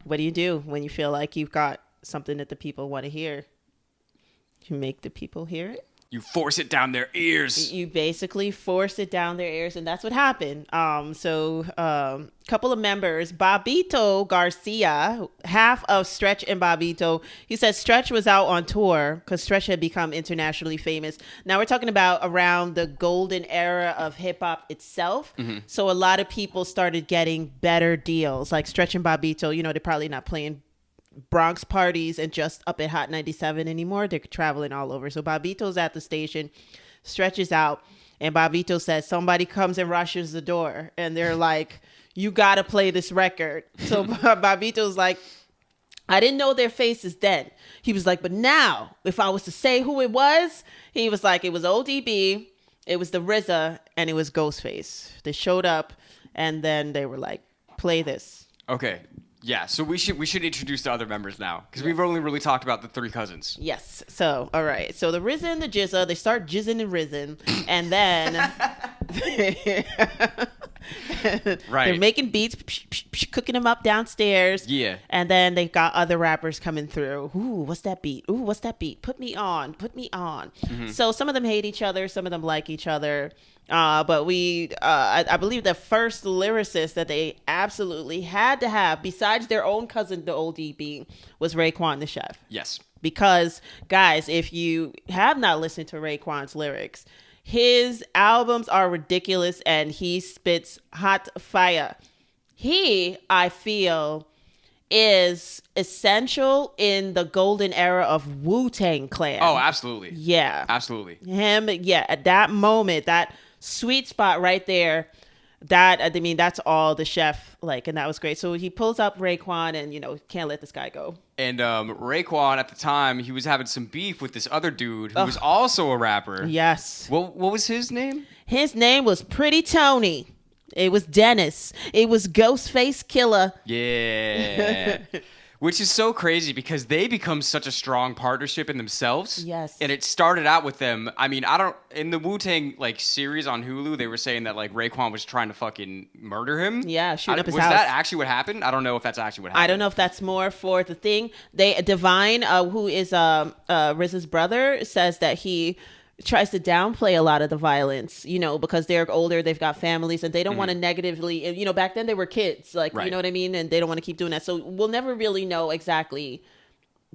what do you do when you feel like you've got something that the people want to hear? You make the people hear it. You force it down their ears. You basically force it down their ears, and that's what happened. Couple of members, Bobito Garcia, half of Stretch and Bobito. He said Stretch was out on tour because Stretch had become internationally famous. Now we're talking about around the golden era of hip hop itself. Mm-hmm. So a lot of people started getting better deals, like Stretch and Bobito. You know, they're probably not playing Bronx parties and just up at Hot 97 anymore. They're traveling all over. So Bobito's at the station, stretches out, and Bobito says somebody comes and rushes the door, and they're like, you gotta play this record. So Bobito's like, I didn't know their faces then. He was like, but now if I was to say who it was, he was like, it was ODB, it was the RZA, and it was Ghostface. They showed up, and then they were like, play this. Okay. Yeah, so we should introduce the other members now, because we've only really talked about the three cousins. Yes. So, all right. So the RZA and the Jizza, they start jizzing and rizzing, and then right. they're making beats, cooking them up downstairs. Yeah. And then they got other rappers coming through. Ooh, what's that beat? Ooh, what's that beat? Put me on. Put me on. Mm-hmm. So some of them hate each other. Some of them like each other. But I believe the first lyricist that they absolutely had to have, besides their own cousin, the old DB, was Raekwon the Chef. Yes. Because, guys, if you have not listened to Raekwon's lyrics, his albums are ridiculous and he spits hot fire. He, I feel, is essential in the golden era of Wu-Tang Clan. Oh, absolutely. Yeah. Absolutely. Him, yeah, at that moment, that sweet spot right there, that's all the Chef like, and that was great. So he pulls up Raekwon and, can't let this guy go. And Raekwon, at the time, he was having some beef with this other dude who was also a rapper. Yes. What was his name? His name was Pretty Tony. It was Dennis. It was Ghostface Killer. Yeah. Which is so crazy because they become such a strong partnership in themselves. Yes. And it started out with them. I mean, in the Wu-Tang series on Hulu, they were saying that Raekwon was trying to fucking murder him. Yeah, shoot up his house. Was that actually what happened? I don't know if that's actually what happened. I don't know if that's more for the thing. Divine, who is RZA's brother, says that he tries to downplay a lot of the violence, because they're older, they've got families, and they don't want to negatively, back then they were kids, right. You know what I mean? And they don't want to keep doing that. So we'll never really know exactly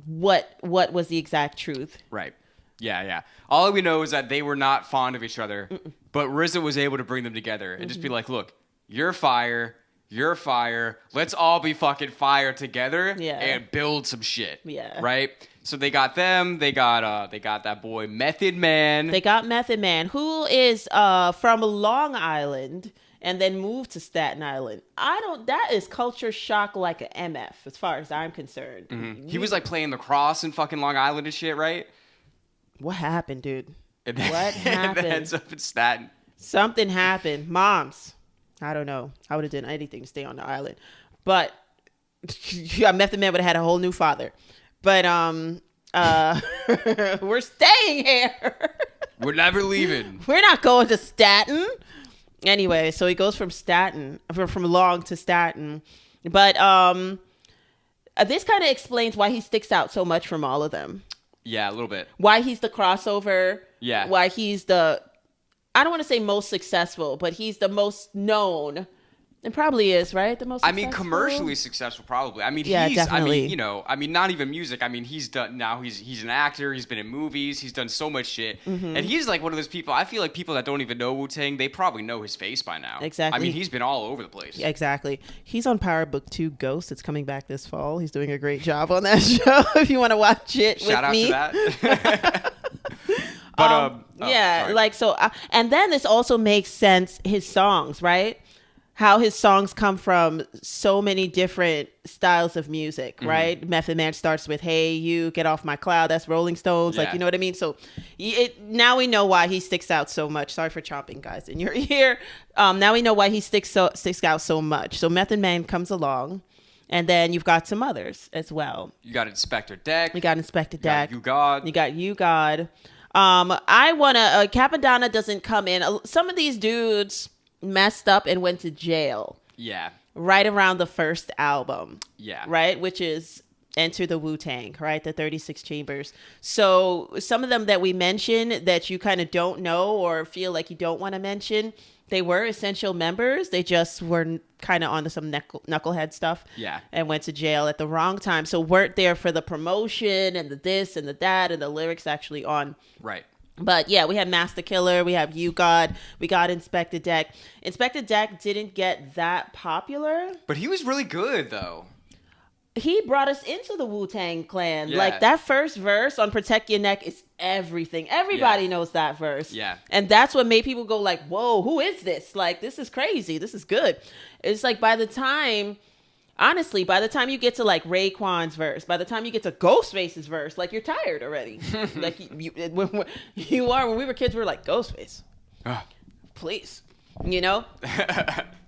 what was the exact truth. Right. Yeah. All we know is that they were not fond of each other, but RZA was able to bring them together and just be like, look, you're fire. Let's all be fucking fire together and build some shit. Yeah. Right? So they got them. They got that boy Method Man. They got Method Man, who is from Long Island and then moved to Staten Island. That is culture shock like an MF as far as I'm concerned. Mm-hmm. He was playing lacrosse in fucking Long Island and shit, right? What happened, dude? And then, What happened? And then ends up in Staten. Something happened. Moms. I don't know. I would have done anything to stay on the island. But Method Man would have had a whole new father. But we're staying here. We're never leaving. We're not going to Staten. Anyway, so he goes from Long to Staten. But this kind of explains why he sticks out so much from all of them. Yeah, a little bit. Why he's the crossover. Yeah. Why he's I don't want to say most successful, but he's the most known. It probably is, right? The most successful? I mean, commercially successful, probably. I mean, yeah, definitely. Not even music. I mean, he's done, now he's an actor. He's been in movies. He's done so much shit. Mm-hmm. And he's one of those people, I feel like people that don't even know Wu-Tang, they probably know his face by now. Exactly. I mean, he's been all over the place. Yeah, exactly. He's on Power Book 2 Ghost. It's coming back this fall. He's doing a great job on that show if you want to watch it Shout with me. Shout out to that. But, and then this also makes sense, his songs, right? How his songs come from so many different styles of music, right? Mm-hmm. Method Man starts with, hey, you get off my cloud. That's Rolling Stones. Yeah. You know what I mean? So now we know why he sticks out so much. Sorry for chomping, guys, in your ear. Now we know why he sticks out so much. So Method Man comes along. And then you've got some others as well. You got Inspector Deck. You got Inspector Deck. You got You God. I want to... Capadonna doesn't come in. Some of these dudes messed up and went to jail. Yeah. right around the first album. Yeah. Right? Which is Enter the Wu-Tang, right? The 36 Chambers. So some of them that we mentioned that you kind of don't know or feel like you don't want to mention, they were essential members. They just were kind of on some knucklehead stuff. Yeah. And went to jail at the wrong time. So weren't there for the promotion and the this and the that and the lyrics actually on. Right. But yeah, we had Master Killer, we have You God, we got Inspector Deck. Inspector Deck didn't get that popular. But he was really good, though. He brought us into the Wu-Tang Clan. Yeah. Like, that first verse on Protect Your Neck is everything. Everybody knows that verse. Yeah. And that's what made people go like, whoa, who is this? Like, this is crazy. This is good. It's like by the time you get to like Raekwon's verse, by the time you get to Ghostface's verse, like, you're tired already. Like, when we were kids, we were like, Ghostface, please, you know?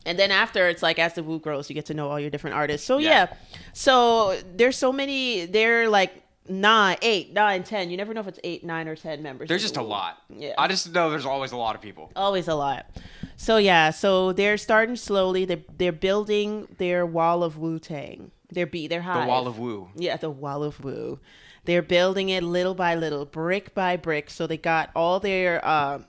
And then after, it's like, as the Wu grows, you get to know all your different artists. So yeah. So there's so many, they're like 9, 8, 9, 10. You never know if it's 8, 9, or 10 members. There's just a lot. Yeah. I just know there's always a lot of people. Always a lot. So yeah, so they're starting slowly. They're building their wall of Wu-Tang. Their hive. The Wall of Wu. Yeah, the Wall of Wu. They're building it little by little, brick by brick. So they got all their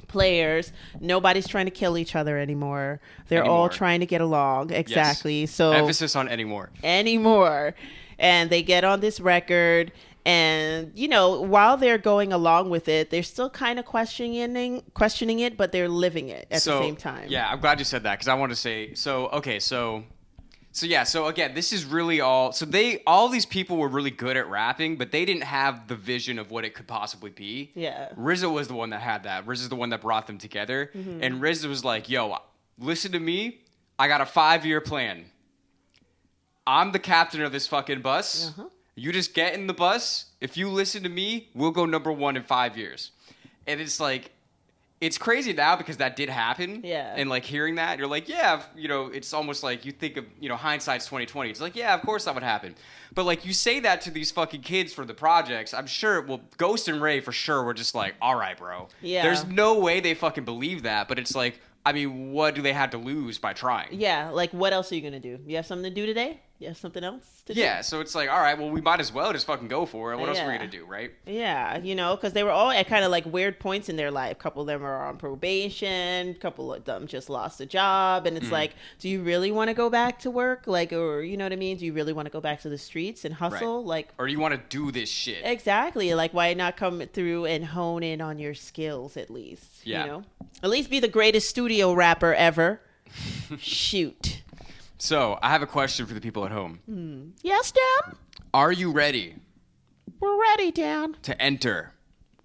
players. Nobody's trying to kill each other anymore. They're all trying to get along. Exactly. Yes. So emphasis on anymore. And they get on this record, and you know, while they're going along with it, they're still kind of questioning it, but they're living it at the same time. Yeah, I'm glad you said that, because I want to say, so again, this is really all these people were really good at rapping, but they didn't have the vision of what it could possibly be. Yeah. RZA was the one that had that. RZA's the one that brought them together. Mm-hmm. And RZA was like, yo, listen to me. I got a 5-year plan. I'm the captain of this fucking bus. Uh-huh. You just get in the bus. If you listen to me, we'll go number 1 in 5 years. And it's like, it's crazy now because that did happen. Yeah. And like hearing that, you're like, yeah, you know, it's almost like you think of, you know, hindsight's 2020. It's like, yeah, of course that would happen. But like you say that to these fucking kids for the projects, I'm sure, well, Ghost and Ray for sure were just like, all right, bro. Yeah. There's no way they fucking believe that, but it's like, I mean, what do they have to lose by trying? Yeah, like what else are you going to do? You have something to do today? You have something else to do? Yeah, so it's like, all right, well, we might as well just fucking go for it. What else are we going to do, right? Yeah, you know, because they were all at kind of like weird points in their life. A couple of them are on probation. A couple of them just lost a job. And it's like, do you really want to go back to work? Like, or, you know what I mean? Do you really want to go back to the streets and hustle? Right. Like, or do you want to do this shit? Exactly. Like, why not come through and hone in on your skills at least? Yeah. You know? At least be the greatest studio rapper ever. Shoot. So, I have a question for the people at home. Yes, Dan? Are you ready? We're ready, Dan. To enter.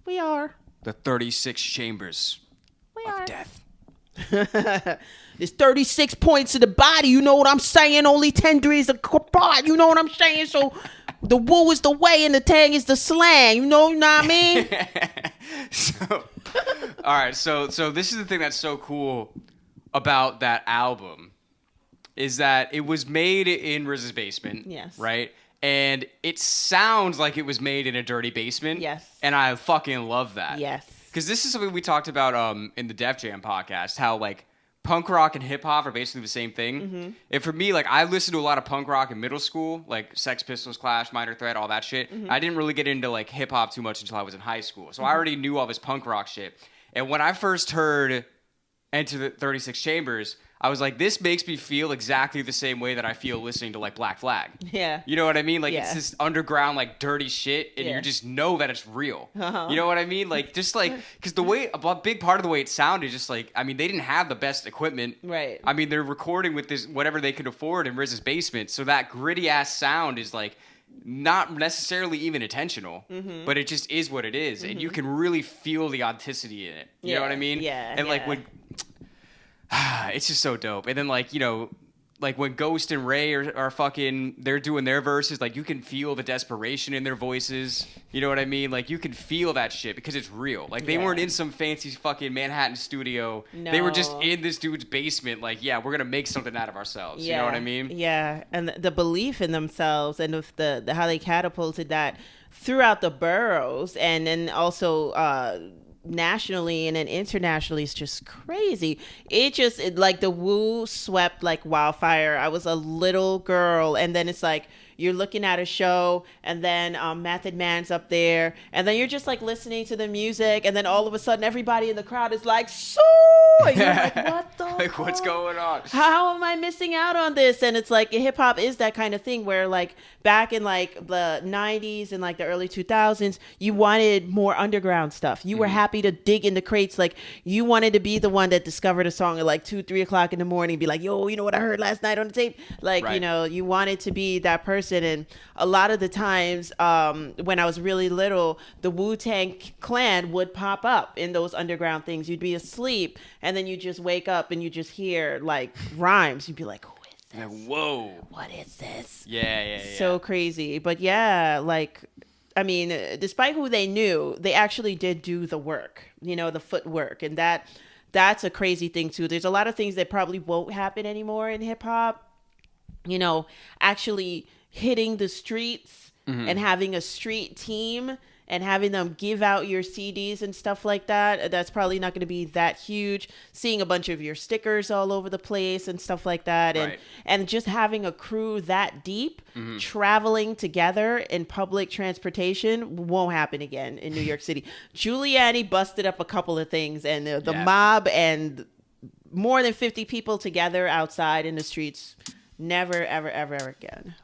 We are. The 36 chambers of death. There's 36 points in the body. You know what I'm saying? Only 10 degrees apart. You know what I'm saying? So, the woo is the way and the tang is the slang. You know what I mean? All right. So this is the thing that's so cool about that album. Is that it was made in RZA's basement. Yes. Right? And it sounds like it was made in a dirty basement. Yes. And I fucking love that. Yes. Because this is something we talked about in the Def Jam podcast, how like punk rock and hip hop are basically the same thing. Mm-hmm. And for me, like I listened to a lot of punk rock in middle school, like Sex Pistols, Clash, Minor Threat, all that shit. Mm-hmm. I didn't really get into like hip hop too much until I was in high school. So I already knew all this punk rock shit. And when I first heard Enter the 36 Chambers, I was like, this makes me feel exactly the same way that I feel listening to like Black Flag. Yeah. You know what I mean? Like it's this underground, like dirty shit, and you just know that it's real. Uh-huh. You know what I mean? Like just like, because the way, a big part of the way it sounded, just like, I mean, they didn't have the best equipment. Right. I mean, they're recording with this, whatever they could afford in RZA's basement. So that gritty ass sound is like, not necessarily even intentional, but it just is what it is. And you can really feel the authenticity in it. You know what I mean? Yeah. And like when, it's just so dope. And then like, you know, like when Ghost and Ray are fucking, they're doing their verses, like you can feel the desperation in their voices. You know what I mean? Like you can feel that shit because it's real. Like they weren't in some fancy fucking Manhattan studio. No. They were just in this dude's basement. Like, yeah, we're going to make something out of ourselves. You know what I mean? Yeah. And the belief in themselves and with the how they catapulted that throughout the boroughs, and then also nationally and then internationally is just crazy. Like the Wu swept like wildfire. I was a little girl, and then it's like you're looking at a show, and then Method Man's up there, and then you're just like listening to the music, and then all of a sudden everybody in the crowd is like, so, and you're like, what the like, what's going on? How am I missing out on this? And it's like hip hop is that kind of thing where like back in like the 90s and like the early 2000s, you wanted more underground stuff. You were happy to dig in the crates. Like you wanted to be the one that discovered a song at like 2-3 o'clock in the morning, be like, yo, you know what I heard last night on the tape? Like, Right. you know, you wanted to be that person. And a lot of the times when I was really little, the Wu-Tang Clan would pop up in those underground things. You'd be asleep and then you just wake up and you just hear like rhymes. You'd be like, who is this? Yeah, whoa. What is this? Yeah. So crazy. But yeah, like, I mean, despite who they knew, they actually did do the work, you know, the footwork. And that's a crazy thing too. There's a lot of things that probably won't happen anymore in hip hop. You know, actually hitting the streets and having a street team and having them give out your CDs and stuff like that. That's probably not going to be that huge. Seeing a bunch of your stickers all over the place and stuff like that. And Right. and just having a crew that deep traveling together in public transportation won't happen again in New York City. Giuliani busted up a couple of things, and the Yeah. mob and more than 50 people together outside in the streets. Never, ever, ever, ever again.